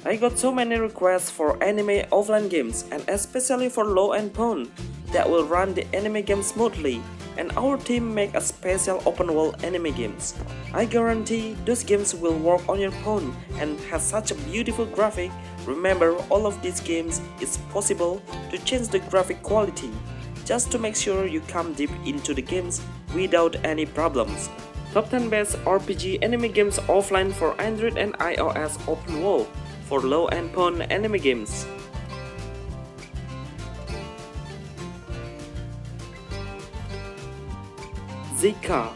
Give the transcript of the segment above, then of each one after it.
I got so many requests for anime offline games and especially for low-end phone that will run the anime game smoothly, and our team make a special open world anime games. I guarantee those games will work on your phone and has such a beautiful graphic. Remember, all of these games is possible to change the graphic quality just to make sure you come deep into the games without any problems. Top 10 best RPG anime games offline for Android and iOS open world for low-end phone anime games. ZYCA.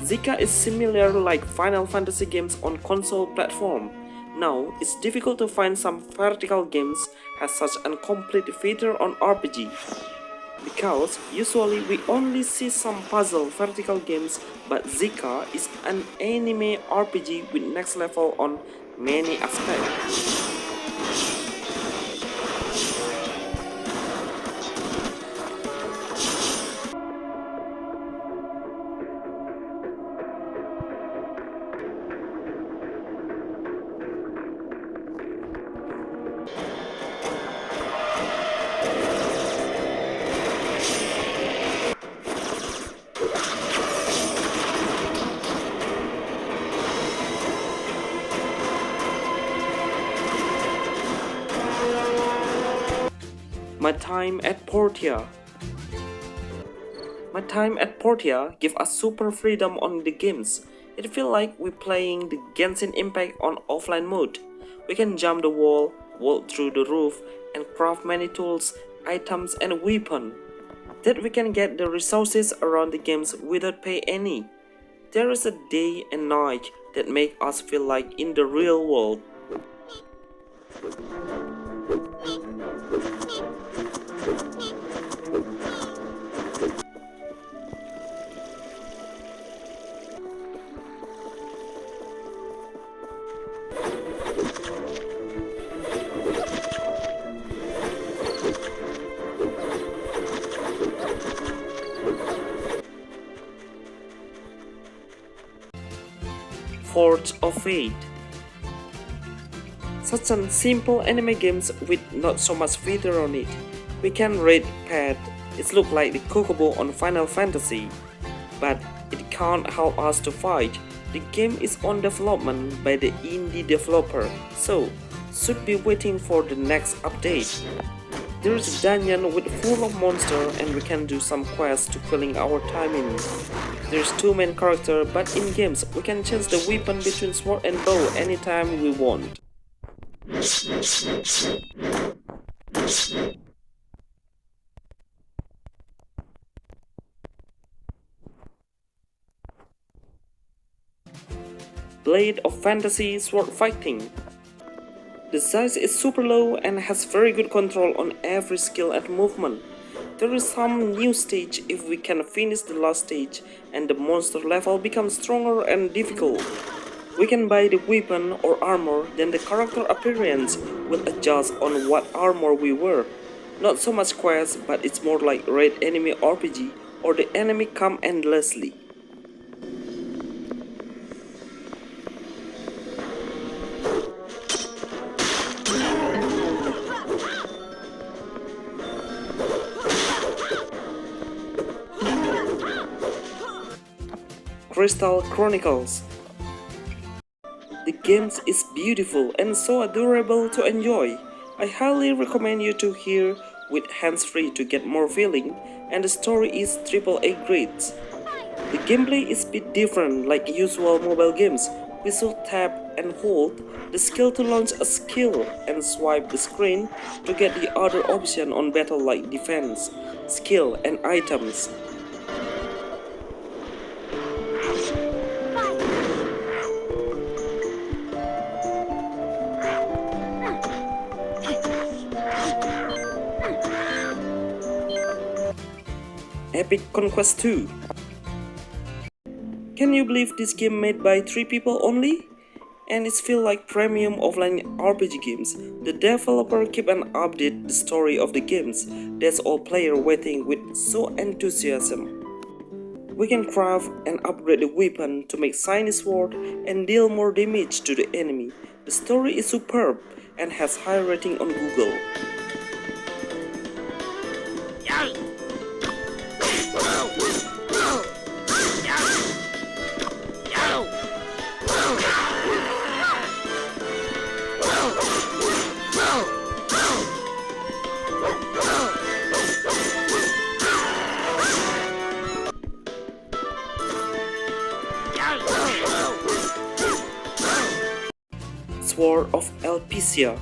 ZYCA is similar like Final Fantasy games on console platform. Now, it's difficult to find some vertical games has such an complete feature on RPG. Because usually we only see some puzzle vertical games, but ZYCA is an anime RPG with next level on many aspects. My time at PORTIA. My time at PORTIA give us super freedom on the games. It feels like we're playing the Genshin Impact on offline mode. We can jump the wall, walk through the roof, and craft many tools, items, and weapons. That we can get the resources around the games without pay any. There is a day and night that make us feel like in the real world. Forge of Fate. Such a simple anime games with not so much feature on it. We can read pad, it looks like the Kokobo on Final Fantasy, but it can't help us to fight. The game is on development by the indie developer, so should be waiting for the next update. There is a dungeon with full of monsters and we can do some quests to killing our time in. There's two main characters, but in games we can change the weapon between sword and bow anytime we want. Blade of Fantasy Sword Fighting. The size is super low and has very good control on every skill and movement. There is some new stage if we can finish the last stage and the monster level becomes stronger and difficult. We can buy the weapon or armor, then the character appearance will adjust on what armor we wear. Not so much quest, but it's more like Red Enemy RPG or the enemy come endlessly. CHRYSTAL Chronicles. The game is beautiful and so adorable to enjoy. I highly recommend you to hear with hands-free to get more feeling, and the story is AAA grades. The gameplay is a bit different like usual mobile games. We should tap and hold the skill to launch a skill and swipe the screen to get the other option on battle like defense, skill and items. Epic Conquest 2. Can you believe this game made by 3 people only? And it feels like premium offline RPG games. The developer keep and update the story of the games. That's all player waiting with so enthusiasm. We can craft and upgrade the weapon to make shiny sword and deal more damage to the enemy. The story is superb and has high rating on Google. Sword of Elpisia.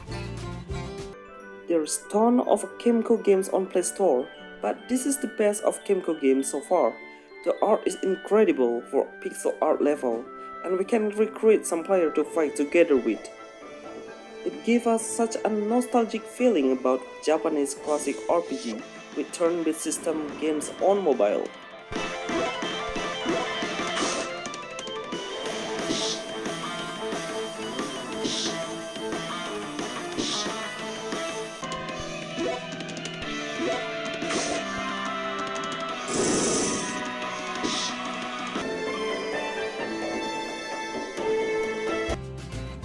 There's ton of Kemco games on Play Store, but this is the best of Kemco games so far. The art is incredible for pixel art level, and we can recruit some player to fight together with. It gave us such a nostalgic feeling about Japanese classic RPG with turn-based system games on mobile.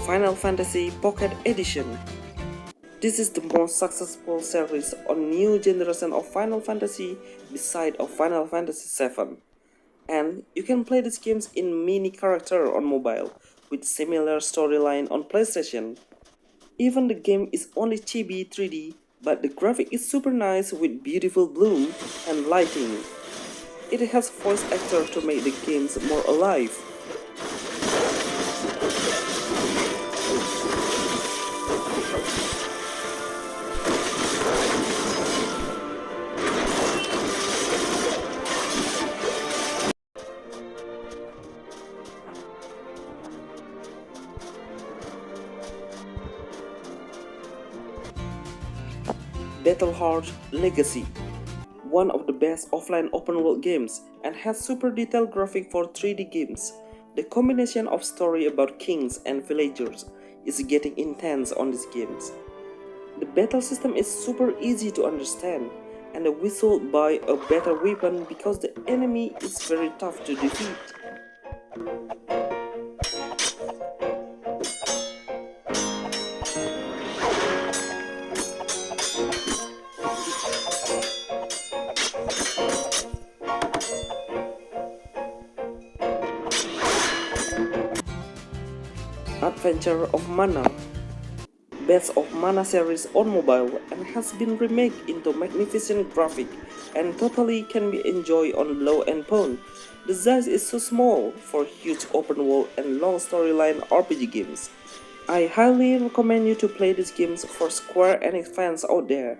Final Fantasy Pocket Edition. This is the most successful series on new generation of Final Fantasy beside of Final Fantasy VII. And you can play these games in mini character on mobile with similar storyline on PlayStation. Even the game is only chibi 3D, but the graphic is super nice with beautiful bloom and lighting. It has voice actor to make the games more alive. Battleheart Legacy. One of the best offline open world games and has super detailed graphic for 3D games. The combination of story about kings and villagers is getting intense on these games. The battle system is super easy to understand, and the whistle buy a better weapon because the enemy is very tough to defeat. Adventure of Mana. Best of Mana series on mobile and has been remade into magnificent graphic and totally can be enjoyed on low-end phone. The size is so small for huge open world and long storyline RPG games. I highly recommend you to play these games for Square Enix fans out there.